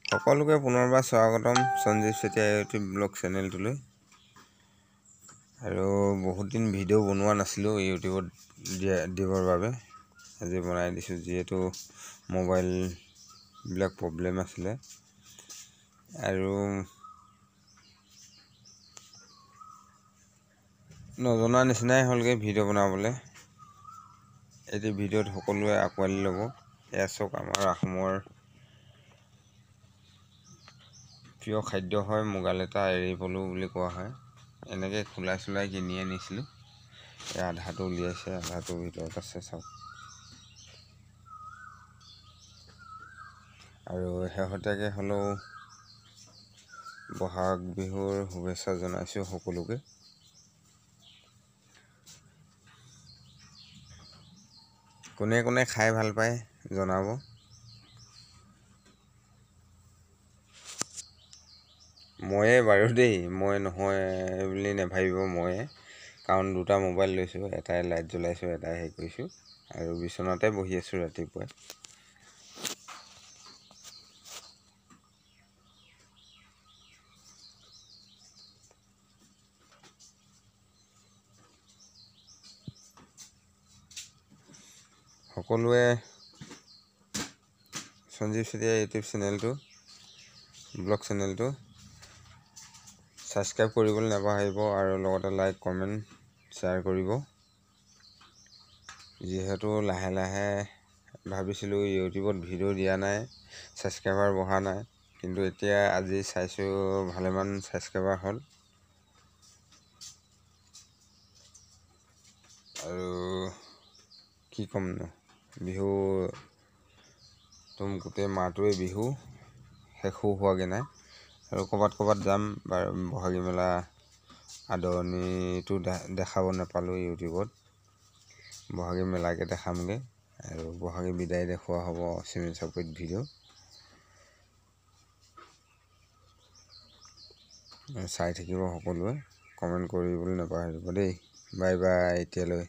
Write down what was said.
সকলোকে পুনৰবাৰ স্বাগতম সঞ্জীৱ চেতিয়া ইউটিউব ব্লগ চেনেলটোলৈ। আৰু বহুত দিন ভিডিঅ' বনোৱা নাছিলোঁ ইউটিউবত দিবৰ বাবে। আজি বনাই দিছোঁ, যিহেতু মোবাইলবিলাক প্ৰব্লেম আছিলে আৰু নজনা নিচিনাই হ'লগৈ ভিডিঅ' বনাবলৈ। এটি ভিডিঅ'ত সকলোৱে আঁকোৱালি ল'ব। এয়া চাওক, আমাৰ অসমৰ প্ৰিয় খাদ্য হয় মুগা লেটা, এৰী পলু বুলি কোৱা হয়। এনেকৈ খোলাই চোলাই কিনি আনিছিলোঁ। এই আধাটো উলিয়াইছে, আধাটোৰ ভিতৰত আছে চাওক। আৰু শেহতীয়াকৈ হ'লেও বহাগ বিহুৰ শুভেচ্ছা জনাইছোঁ সকলোকে। কোনে কোনে খাই ভাল পায় জনাব। ময়ে বাৰু দেই, মই নহয় বুলি নাভাবিব, ময়ে। কাৰণ দুটা মোবাইল লৈছোঁ, এটাই লাইট জ্বলাইছোঁ, এটাই হেৰি কৰিছোঁ আৰু বিচনাতে বহি আছোঁ ৰাতিপুৱাই। সকলোৱে সঞ্জীৱ চেতিয়া ইউটিউব চেনেলটো, ব্লগ চেনেলটো ছাবস্ক্ৰাইব কৰিবলৈ নাপাহৰিব আৰু লগতে লাইক, কমেণ্ট, শ্বেয়াৰ কৰিব। যিহেতু লাহে লাহে ভাবিছিলোঁ ইউটিউবত ভিডিঅ' দিয়া নাই, ছাবস্ক্ৰাইবাৰ বঢ়া নাই, কিন্তু এতিয়া আজি চাইছোঁ ভালেমান ছাবস্ক্ৰাইবাৰ হ'ল। আৰু কি ক'মনো, বিহু গোটেই মাহটোৱে বিহু, শেষো হোৱাগৈ নাই। আৰু ক'ৰবাত যাম বাৰু, বহাগী মেলা আদৰণিটো দেখাব নাপালোঁ ইউটিউবত। বহাগী মেলাকে দেখামগৈ আৰু বহাগী বিদায় দেখুওৱা হ'ব চিমেণ্ট চাপৰিত ভিডিঅ'। চাই থাকিব সকলোৱে, কমেণ্ট কৰিবলৈ নাপাহৰিব দেই। বাই বাই এতিয়ালৈ।